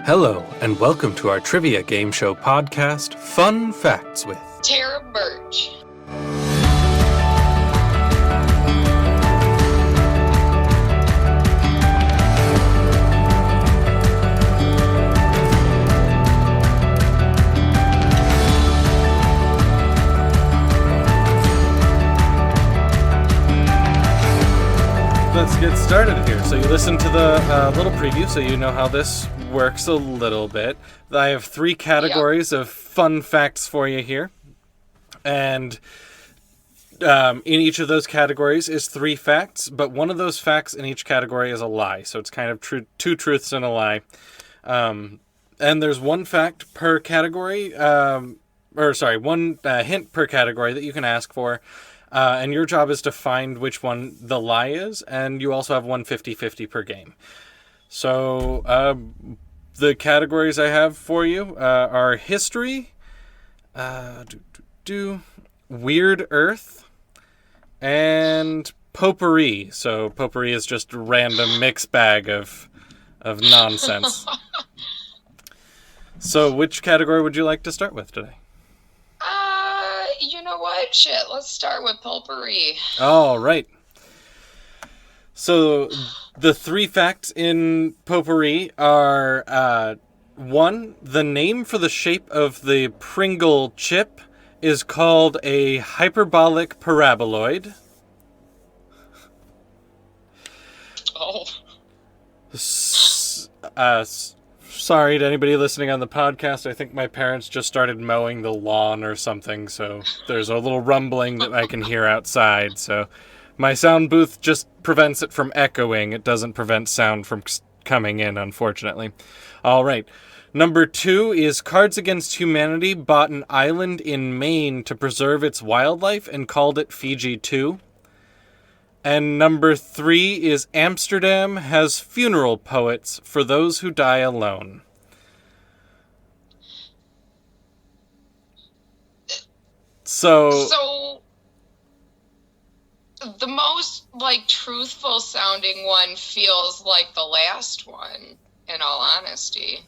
Hello, and welcome to our trivia game show podcast, Fun Facts with Terra Birch. Let's get started here. So you listened to the little preview, so you know how this works a little bit. I have three categories of fun facts for you here. And in each of those categories is three facts, but one of those facts in each category is a lie. So it's kind of two truths and a lie. And there's one fact per category, one hint per category that you can ask for. And your job is to find which one the lie is, and you also have one 50-50 per game. So, the categories I have for you are history, weird earth, and potpourri. So, potpourri is just a random mix bag of nonsense. So, which category would you like to start with today? You know what? Shit, let's start with potpourri. All right. So the three facts in potpourri are, one, the name for the shape of the Pringle chip is called a hyperbolic paraboloid. Oh. Sorry to anybody listening on the podcast. I think my parents just started mowing the lawn or something, so there's a little rumbling that I can hear outside. So my sound booth just prevents it from echoing. It doesn't prevent sound from coming in, unfortunately. All right. Number 2 is Cards Against Humanity bought an island in Maine to preserve its wildlife and called it Fiji 2. And number 3 is Amsterdam has funeral poets for those who die alone. So the most, truthful sounding one feels like the last one, in all honesty.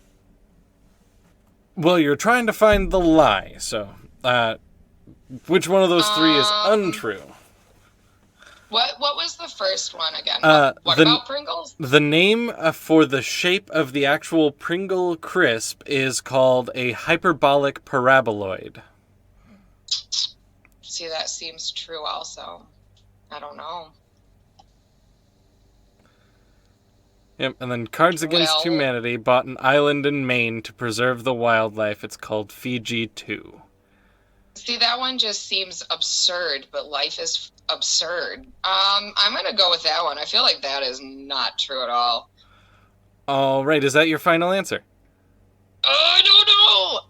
Well, you're trying to find the lie, so which one of those three is untrue? What was the first one again? What about Pringles? The name for the shape of the actual Pringle crisp is called a hyperbolic paraboloid. See, that seems true also. I don't know. Yep, and then Cards Against Humanity bought an island in Maine to preserve the wildlife. It's called Fiji 2. See, that one just seems absurd, but life is absurd. I'm going to go with that one. I feel like that is not true at all. All right, is that your final answer? I don't know.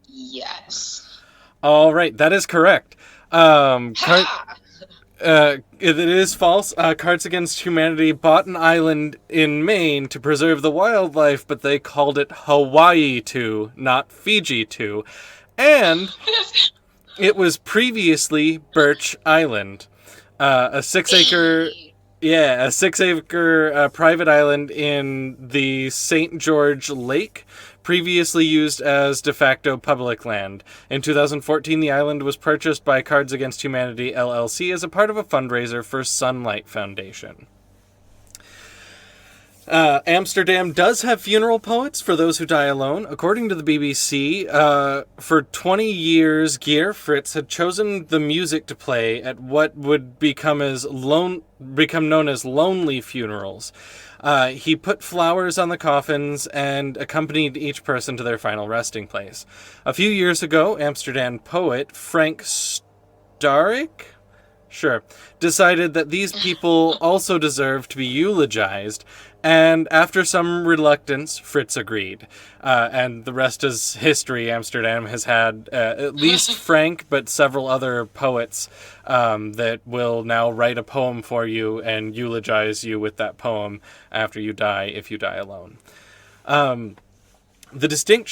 Yes. All right, that is correct. It is false. Cards Against Humanity bought an island in Maine to preserve the wildlife, but they called it Hawaii 2, not Fiji 2. And it was previously Birch Island, a 6-acre private island in the St. George Lake, previously used as de facto public land. In 2014, the island was purchased by Cards Against Humanity LLC as a part of a fundraiser for Sunlight Foundation. Amsterdam does have funeral poets for those who die alone. According to the BBC, for 20 years, Geir Fritz had chosen the music to play at what would become known as lonely funerals. He put flowers on the coffins and accompanied each person to their final resting place. A few years ago, Amsterdam poet Frank Starrick decided that these people also deserve to be eulogized, and after some reluctance, Fritz agreed. And the rest is history. Amsterdam has had at least Frank, but several other poets that will now write a poem for you and eulogize you with that poem after you die, if you die alone. The distinct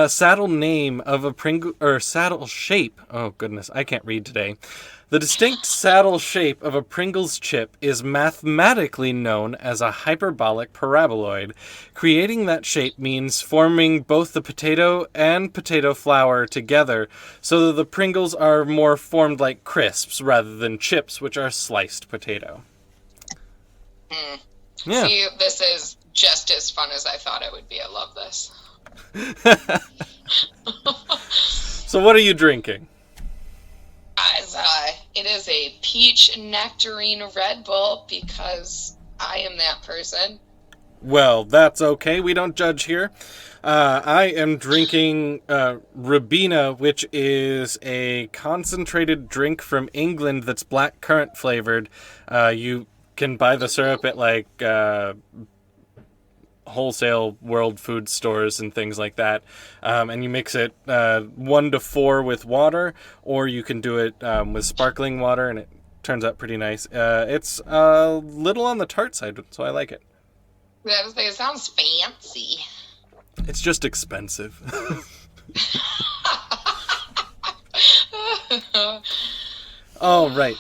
saddle name of a Pringle, or saddle shape. Oh goodness, I can't read today. The distinct saddle shape of a Pringles chip is mathematically known as a hyperbolic paraboloid. Creating that shape means forming both the potato and potato flour together, so that the Pringles are more formed like crisps rather than chips, which are sliced potato. Yeah. See, this is just as fun as I thought it would be. I love this. So what are you drinking? It is a peach nectarine Red Bull because I am that person. Well, that's okay. We don't judge here. I am drinking Ribena, which is a concentrated drink from England that's blackcurrant flavored. You can buy the syrup at like wholesale world food stores and things like that, and you mix it 1 to 4 with water, or you can do it with sparkling water, and it turns out pretty nice. It's a little on the tart side, so I like it. It sounds fancy. It's just expensive. All right.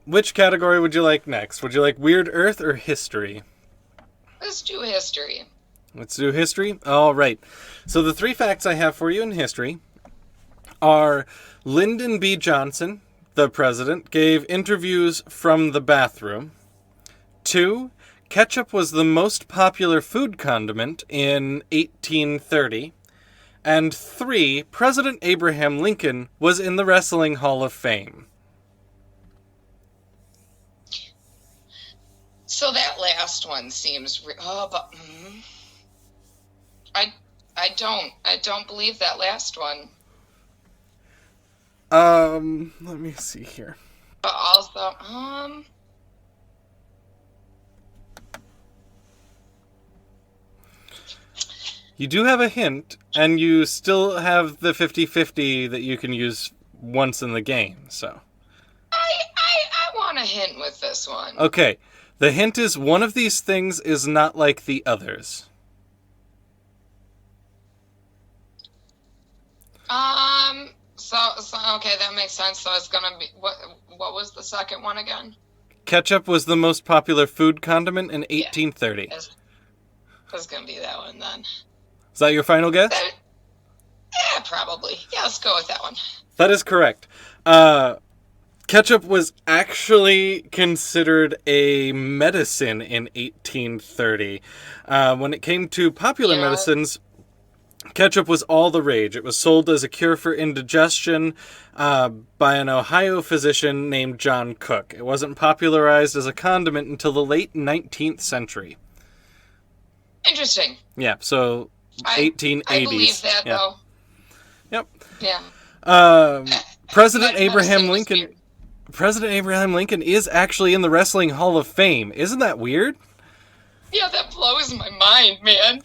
Which category would you like next? Would you like Weird Earth or History? Let's do history. Let's do history? All right. So the 3 facts I have for you in history are Lyndon B. Johnson, the president, gave interviews from the bathroom. 2, ketchup was the most popular food condiment in 1830. And 3, President Abraham Lincoln was in the Wrestling Hall of Fame. So that last one seems I don't believe that last one. Let me see here. But also, You do have a hint, and you still have the 50-50 that you can use once in the game, so. I want a hint with this one. Okay. The hint is one of these things is not like the others. So okay, that makes sense. So it's gonna be what was the second one again? Ketchup was the most popular food condiment in 1830. Yeah, it's gonna be that one then. Is that your final guess? Yeah, probably. Yeah, let's go with that one. That is correct. Ketchup was actually considered a medicine in 1830. When it came to popular medicines, ketchup was all the rage. It was sold as a cure for indigestion by an Ohio physician named John Cook. It wasn't popularized as a condiment until the late 19th century. Interesting. Yeah, so 1880s. I believe that, though. Yep. Yeah. President Abraham Lincoln is actually in the Wrestling Hall of Fame. Isn't that weird? Yeah, that blows my mind, man.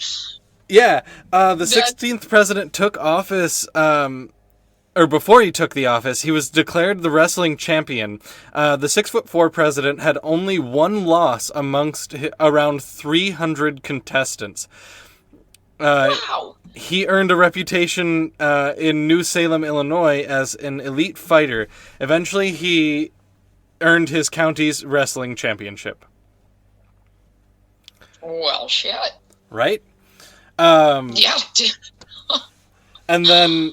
Yeah, the 16th president took office, or before he took the office, he was declared the wrestling champion. The 6'4" president had only one loss amongst around 300 contestants. Wow. He earned a reputation in New Salem, Illinois as an elite fighter. Eventually, he earned his county's wrestling championship. Well, shit. Right? Yeah. And then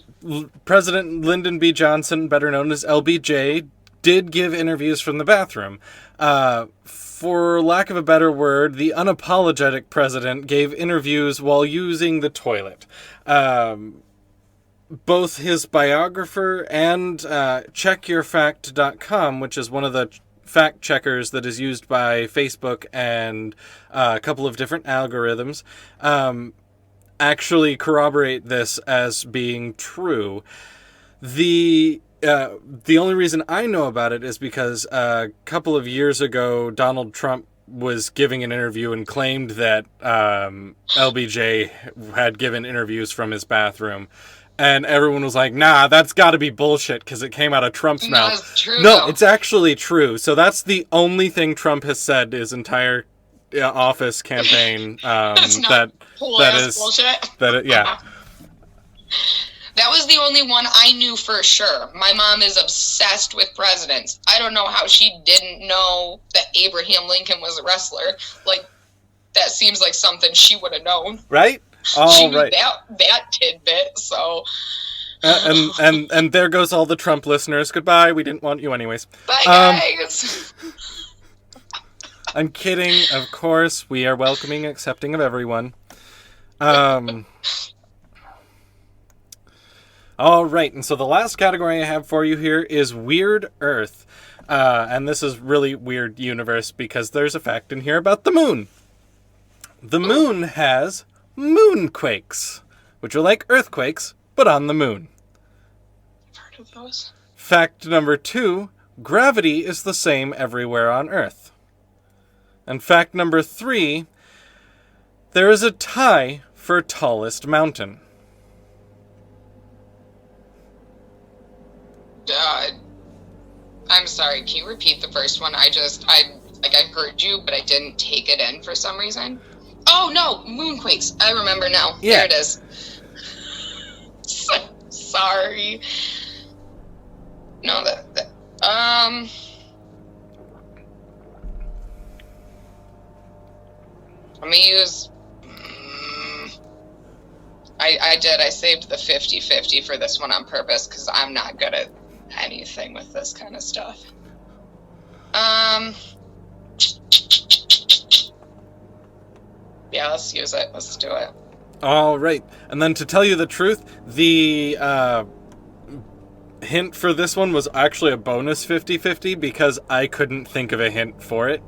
President Lyndon B. Johnson, better known as LBJ, did give interviews from the bathroom. For lack of a better word, the unapologetic president gave interviews while using the toilet. Both his biographer and checkyourfact.com, which is one of the fact checkers that is used by Facebook and a couple of different algorithms, actually corroborate this as being true. The only reason I know about it is because a couple of years ago, Donald Trump was giving an interview and claimed that LBJ had given interviews from his bathroom. And everyone was like, nah, that's got to be bullshit because it came out of Trump's mouth. It's true, no, though. It's actually true. So that's the only thing Trump has said his entire office campaign. That's not that is bullshit. yeah. That was the only one I knew for sure. My mom is obsessed with presidents. I don't know how she didn't know that Abraham Lincoln was a wrestler. Like, that seems like something she would have known. Right? She knew that tidbit, so... And there goes all the Trump listeners. Goodbye. We didn't want you anyways. Bye, guys. I'm kidding. Of course, we are welcoming, accepting of everyone. All right, and so the last category I have for you here is Weird Earth. And this is really weird universe because there's a fact in here about the moon. The moon has moonquakes, which are like earthquakes, but on the moon. I've heard of those. Fact number 2, gravity is the same everywhere on Earth. And fact number 3, there is a tie for tallest mountain. I'm sorry, can you repeat the first one? I heard you, but I didn't take it in for some reason. Oh, no, moonquakes. I remember now. Yeah. There it is. Sorry. No, I'm gonna use... I saved the 50-50 for this one on purpose, because I'm not good at anything with this kind of stuff. Yeah, let's use it. Let's do it. All right. And then to tell you the truth, the hint for this one was actually a bonus 50-50 because I couldn't think of a hint for it.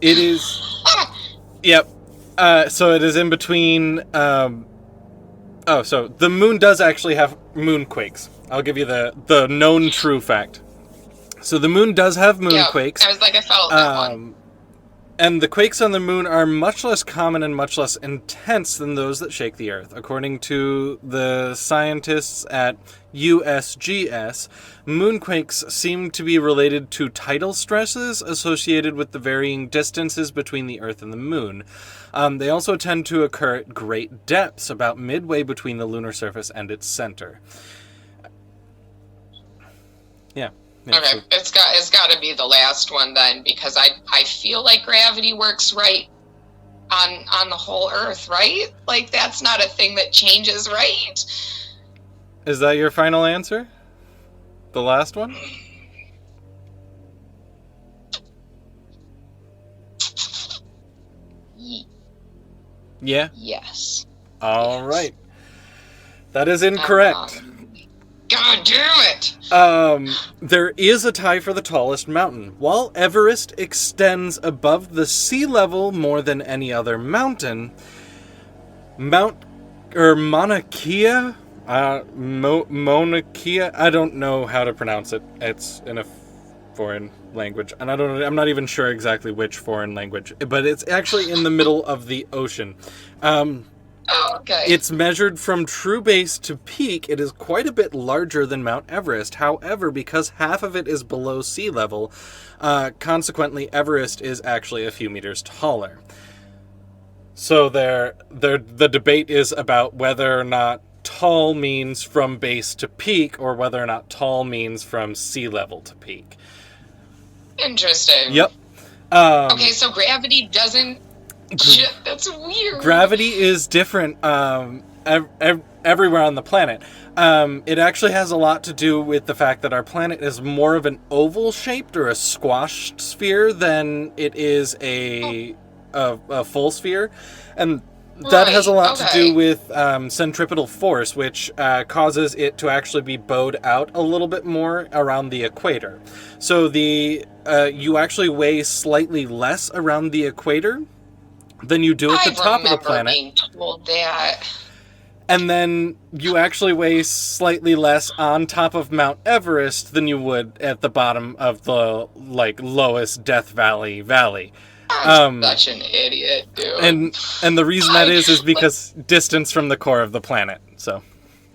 It is... Yep. So it is in between... so the moon does actually have moonquakes. I'll give you the known true fact. So the moon does have moonquakes. Yeah, I was like, I felt that one. And the quakes on the moon are much less common and much less intense than those that shake the Earth. According to the scientists at USGS, moonquakes seem to be related to tidal stresses associated with the varying distances between the Earth and the moon. They also tend to occur at great depths, about midway between the lunar surface and its center. Yeah. Okay, it's got to be the last one then, because I feel like gravity works right on the whole Earth, right? Like, that's not a thing that changes, right? Is that your final answer? The last one? Yeah? Yes. All right. That is incorrect. God damn it! There is a tie for the tallest mountain. While Everest extends above the sea level more than any other mountain, Mauna Kea, I don't know how to pronounce it. It's in a foreign language, and I'm not even sure exactly which foreign language, but it's actually in the middle of the ocean. Oh, okay. It's measured from true base to peak. It is quite a bit larger than Mount Everest. However, because half of it is below sea level, consequently, Everest is actually a few meters taller. So the debate is about whether or not tall means from base to peak, or whether or not tall means from sea level to peak. Interesting. Yep. Okay, so gravity doesn't... That's weird. Gravity is different everywhere on the planet. It actually has a lot to do with the fact that our planet is more of an oval-shaped or a squashed sphere than it is a full sphere. And that has a lot to do with centripetal force, which causes it to actually be bowed out a little bit more around the equator. So you actually weigh slightly less around the equator than you do at the top of the planet. I remember being told that. And then you actually weigh slightly less on top of Mount Everest than you would at the bottom of the lowest Death Valley. I'm such an idiot, dude. And the reason that is because distance from the core of the planet. So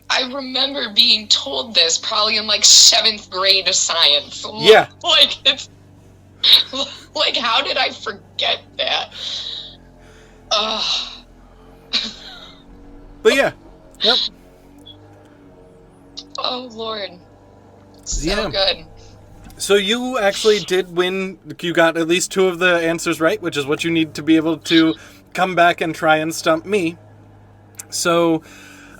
I remember being told this probably in 7th grade of science. Yeah. It's how did I forget that? But yeah, Yep. Oh, Lord. So Yeah. good. So you actually did win. You got at least 2 of the answers right, which is what you need to be able to come back and try and stump me. So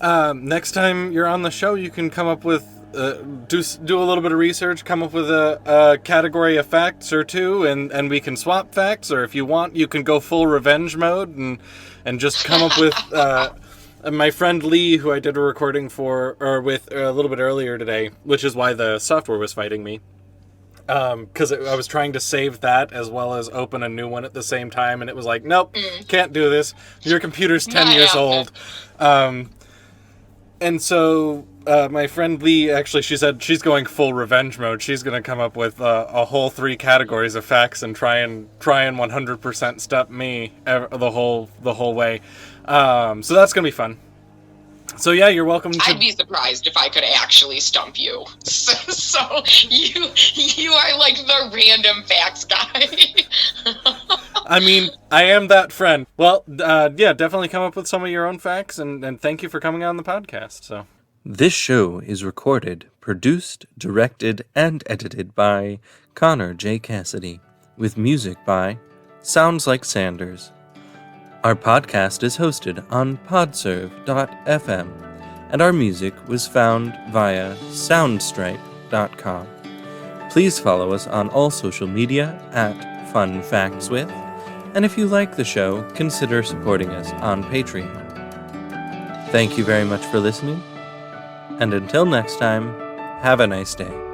next time you're on the show, you can come up with do a little bit of research, come up with a category of facts or 2, and we can swap facts. Or if you want, you can go full revenge mode and just come up with. My friend Lee, who I did a recording with a little bit earlier today, which is why the software was fighting me. Because I was trying to save that as well as open a new one at the same time, and it was like, nope, can't do this. Your computer's 10 years old. And so my friend Lee, actually, she said she's going full revenge mode. She's going to come up with a whole 3 categories of facts and try and 100% stump me the whole way. So that's going to be fun. So yeah, you're welcome to... I'd be surprised if I could actually stump you. So you are like the random facts guy. I mean, I am that friend. Well, yeah, definitely come up with some of your own facts, and thank you for coming on the podcast. So, this show is recorded, produced, directed, and edited by Connor J. Cassidy, with music by Sounds Like Sanders. Our podcast is hosted on podserve.fm, and our music was found via soundstripe.com. Please follow us on all social media at FunFactsWith, and if you like the show, consider supporting us on Patreon. Thank you very much for listening, and until next time, have a nice day.